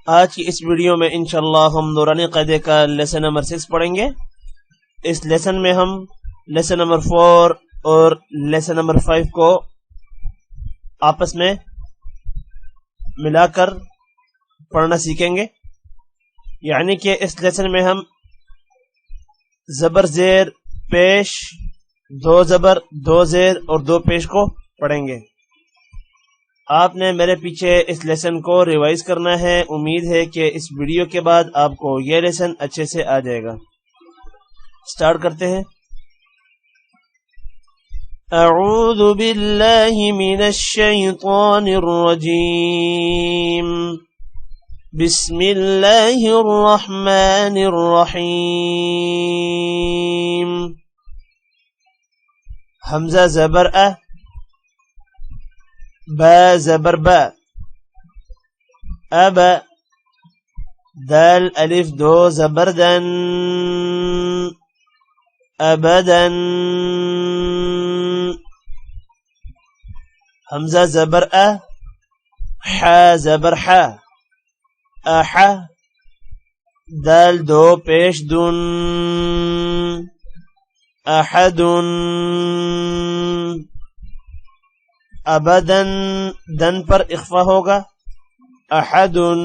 آج کی اس ویڈیو میں انشاءاللہ ہم نورانی قاعدے کا لیسن نمبر 6 پڑھیں گے۔ اس لیسن میں ہم لیسن نمبر 4 اور لیسن نمبر 5 کو آپس میں ملا کر پڑھنا سیکھیں گے، یعنی کہ اس لیسن میں ہم زبر زیر پیش، دو زبر دو زیر اور دو پیش کو پڑھیں گے۔ آپ نے میرے پیچھے اس لیسن کو ریوائز کرنا ہے۔ امید ہے کہ اس ویڈیو کے بعد آپ کو یہ لیسن اچھے سے آ جائے گا۔ سٹارٹ کرتے ہیں۔ اعوذ باللہ من الشیطان الرجیم، بسم اللہ الرحمن الرحیم۔ حمزہ زبر ا، با زبر با، اب، دال الف دو زبر دن، ابدن۔ حمزہ زبر ا، حا زبر حا، اح، دال دو پیش دن، احدن۔ ابدن دن پر اخفا ہوگا، احدن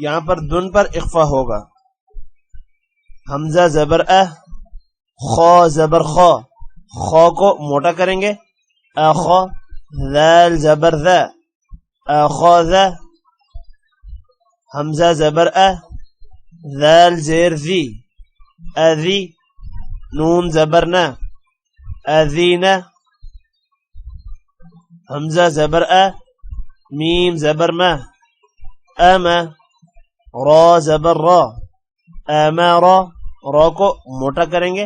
یہاں پر دن پر اخفا ہوگا۔ حمزہ زبر ا، خا زبر خا، خا کو موٹا کریں گے، اخا۔ ذال زبر ذا، اخاذا۔ حمزہ زبر ا، ذال زیر ذی، اذی۔ نون زبر نا، اذینا۔ حمزہ زبر ا، میم زبر ما، اما۔ را زبر را، امارا، را کو موٹا کریں گے،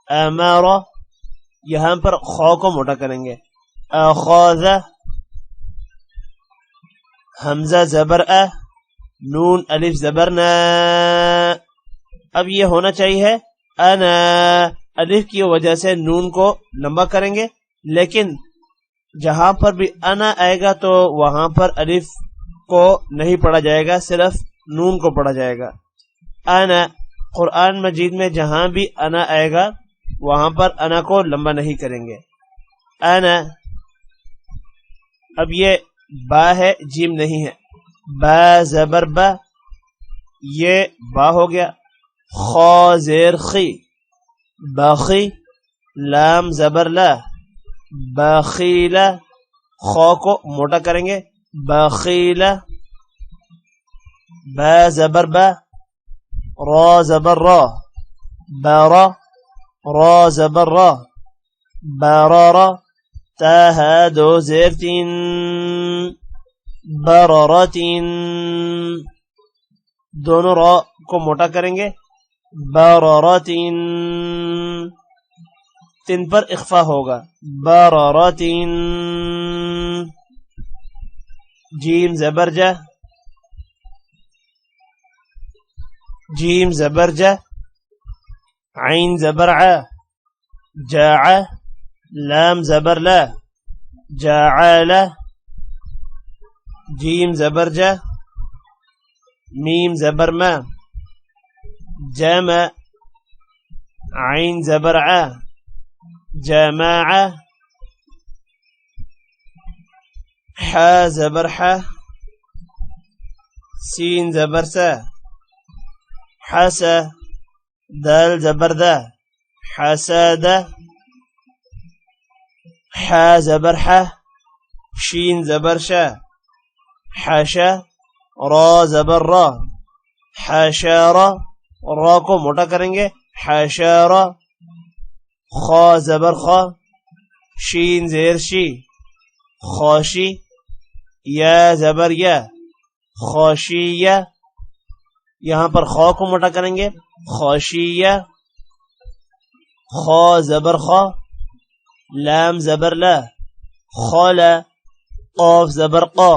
امارا۔ یہاں پر خا کو موٹا کریں گے، اخاذ۔ حمزہ زبر ا، نون الف زبر نا۔ اب یہ ہونا چاہیے انا، الف کی وجہ سے نون کو لمبا کریں گے، لیکن جہاں پر بھی انا آئے گا تو وہاں پر الف کو نہیں پڑھا جائے گا، صرف نون کو پڑھا جائے گا۔ انا، قرآن مجید میں جہاں بھی انا آئے گا وہاں پر انا کو لمبا نہیں کریں گے، انا۔ اب یہ با ہے، جیم نہیں ہے، با زبر با، یہ با ہو گیا۔ خا زیر خی، باخی۔ لام زبر لا، باخیلا۔ خا کو موٹا کریں گے، باخیلا۔ با زبر با، را زبر را، بارا۔ را زبر را، بارارا۔ تاہا دو زیر تین، برارتین۔ دونوں را کو موٹا کریں گے، برارتین۔ تین پر اخفا ہوگا، برارتین۔ جیم زبر جا، جیم زبر جا۔ عین زبر ع، جاع۔ لام زبر لا، جاعل۔ جیم زبر جا، میم زبر ما، جمع۔ عین زبر ع، جماع۔ حا زبر حا، سین زبر سا، حسا۔ دال زبر دا، حساد۔ حا زبر حا، شین زبر شا، حشا۔ را زبر را، حشارا۔ را کو موٹا کریں گے، حشارا۔ خا زبر خا، شین زیر شی، خوشی۔ یا زبر یا، خوشیہ۔ یہاں پر خا کو موٹا کریں گے، خوشیہ۔ خا زبر خا، لام زبر لا، خالا۔ قاف زبر قا،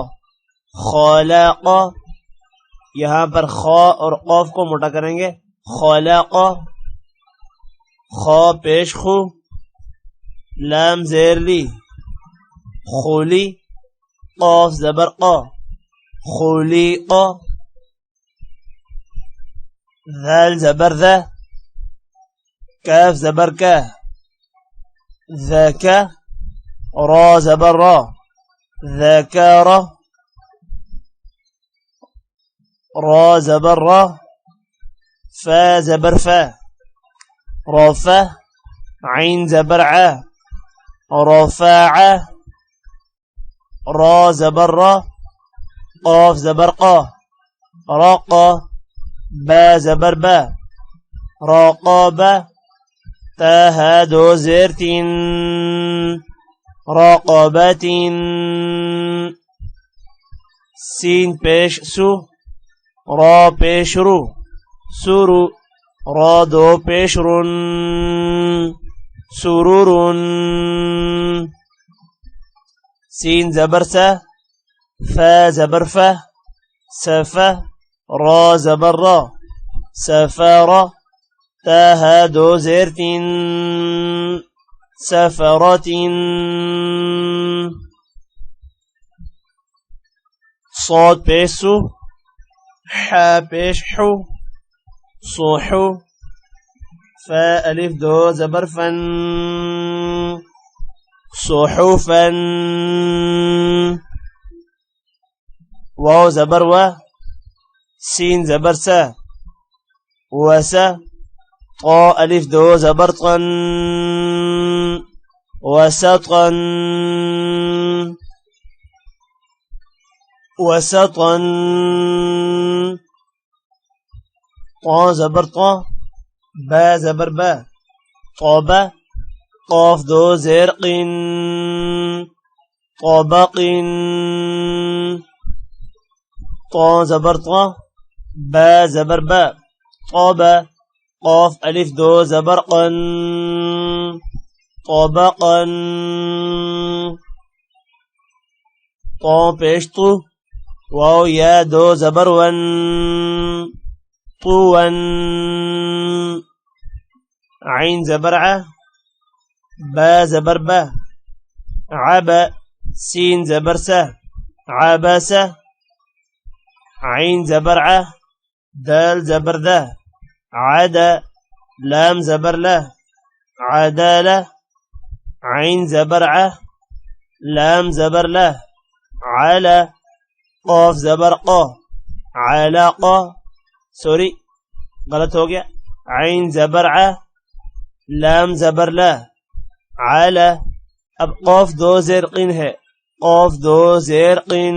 خالاقا۔ یہاں پر خا اور قاف کو موٹا کریں گے، خالاقا۔ خا پیش خو، لام زیر لی، خولی۔ قاف زبر قا، خولیقا۔ ذال زبر ذا كاف زبر كاه ذاك را زبر را ذاكار را زبر را فا زبر فا رفا عين زبر ع رفاع را زبر را قاف زبر قا رقا با زبر با راقابا تا ها دو زرتين راقبات سين پیش سو را پیش رو سورو را دو پیش رن سرور سين زبر سا فا زبر فا سفا را زبر را سفارة تا ها دو زرتين سفرات صاد بيسو حا بيشحو صوحو فا ألف دو زبر فن صحفا واو زبر و سين زبر سا وسا طا ألف دو زبر طن وسطا وسطا طا زبر طا با زبر با طابا قاف دو زرق طابق طا زبر طا با زبر با طابا قاف ألف دو زبرقا طابقا طا بيشطو واو يا دو زبرون طوا عين زبرعة با زبر با عبا سين زبرسة عباسة عين زبرعة دال زبر ذا عدا لام زبر له عدالة عين زبرعة لام زبر له على قاف زبر قا علاقة سوري غلط ہو گیا عين زبرعة لام زبر له على اب قاف دو زرقين ہے قاف دو زرقين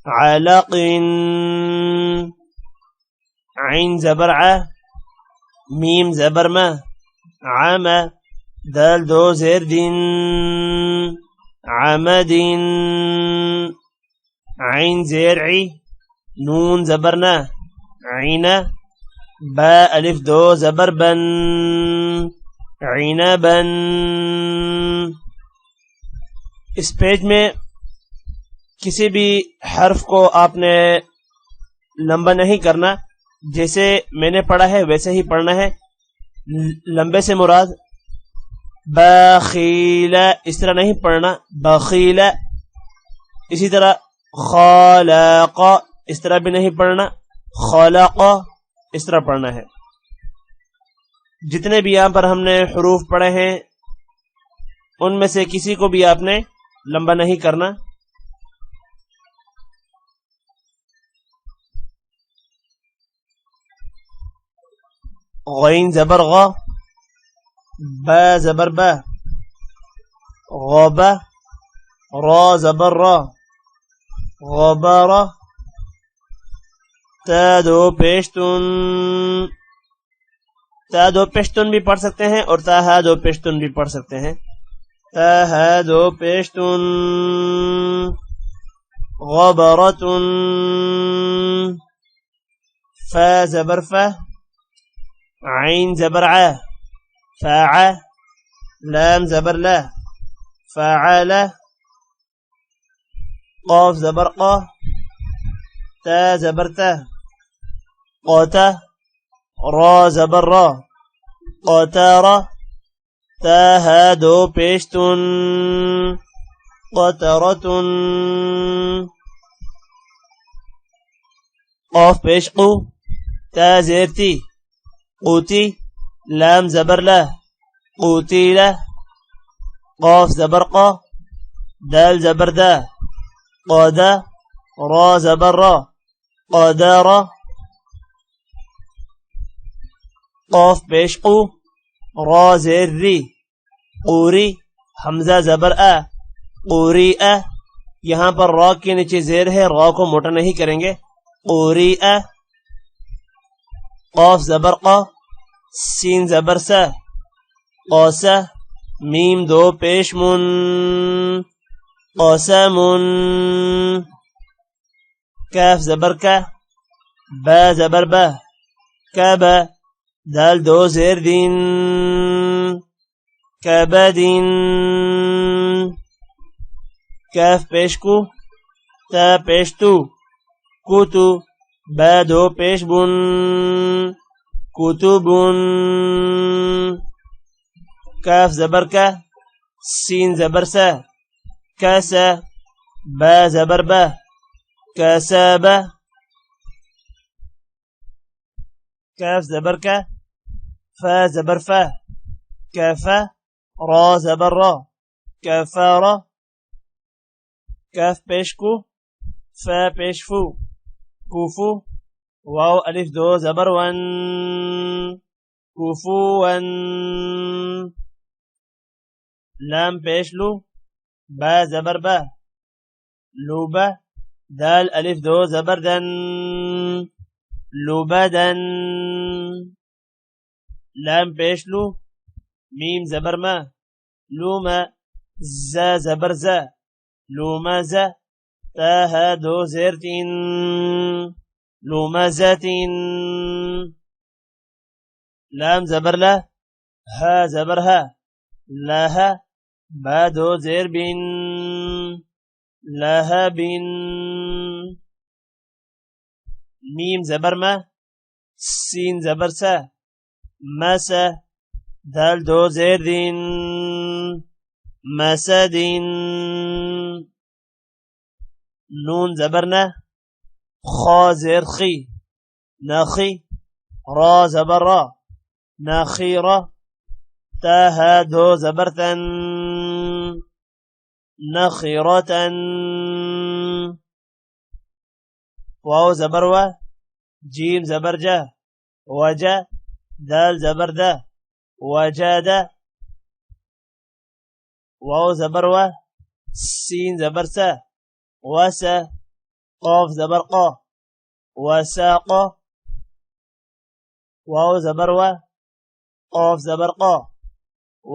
علقين عين زبرعة ميم زبر ما عما دال دو زردين عمدين عين زرعي نون زبرنا عينا با ألف دو زبر بن عنبا اس پیج میں کسی بھی حرف کو آپ نے لمبا نہیں کرنا جیسے میں نے پڑھا ہے ویسے ہی پڑھنا ہے لمبے سے مراد بخیلا اس طرح نہیں پڑھنا بخیلا اسی طرح خلق اس طرح بھی نہیں پڑھنا خلق اس طرح پڑھنا ہے جتنے بھی یہاں پر ہم نے حروف پڑھے ہیں ان میں سے کسی کو بھی آپ نے لمبا نہیں کرنا غین زبر غا با زبر با غبا را زبر را غبارا تا دو پیشتن بھی پڑھ سکتے ہیں اور تا ہا دو پیشتن بھی پڑھ سکتے ہیں تا ہا دو پیشتن غبرتن فا زبر فا عين زبر ع فاع لام زبر لا فاعل قاف زبر قا تا زبر تا قاتا را زبر را قاتارا تا ها دو پیشتن قطرتن قاف پیش قو تا زیر تی قوتی لام زبر لا قوتیلہ قاف زبر قا دال زبر دا قادا را زبر را قادارا قاف پیش قو را زیر ری قوری حمزہ زبر آ قوری آ یہاں پر را کے نیچے زیر ہے را کو موٹا نہیں کریں گے قوری آ قاف زبر قا سین زبر سا قاسا میم دو پیش من قاسمن کاف زبر کا با زبر با کابا دال دو زیر دین کابدین کاف پیش کو تا پیش تو کوتو با دو پیش بن کتبن کاف زبر کا سین زبر سا کاسا با زبر با کاسابا کاف زبر کا فا زبر فا کافا را زبر را کافارا کاف پیش کو فا پیش فو کوفو واو الف دو زبر ون کوفو ون لام پیش لو با زبر با لوبا دال الف دو زبر دن لوبدن لام پیش لو میم زبر ما لوما زا زبر زا لوما زا تاها دو زرتين لومزة لام زبر لا ها زبر ها لها با دو زیر بن لها بن میم زبر ما سین زبر سا مسا دال دو زیر دین مسدین نون زبرنا خا زیر خی ناخی را زبر را ناخیرا تاها دو زبرتن نخيرة واو زبر و جيم زبر جا وجا دال زبر دا وجادا واو زبر و سين زبر سا وسا قاف زبر قا وساقا واو زبر و قاف زبر قا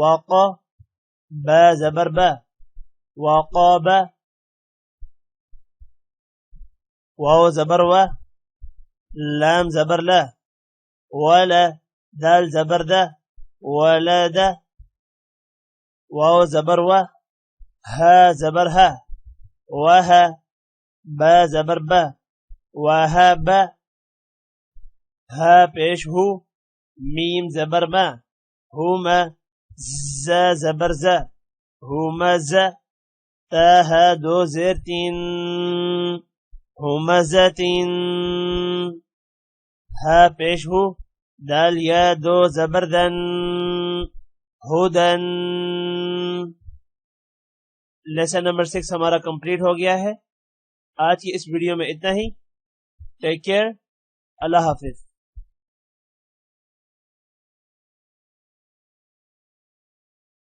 وقا با زبر با وقابا واو زبر و لام زبر لا ولا دال زبر دا ولا دا واو زبر و ها زبر ها وها با زبر با وها با ها پیش ہو میم زبر ما هما زا زبر زا هما زا تاها دو زرتين همزتين ها پیش ہو دال یا دو زبردن ہدن. لیسن نمبر 6 ہمارا کمپلیٹ ہو گیا ہے. آج کی اس ویڈیو میں اتنا ہی. Take care. اللہ حافظ.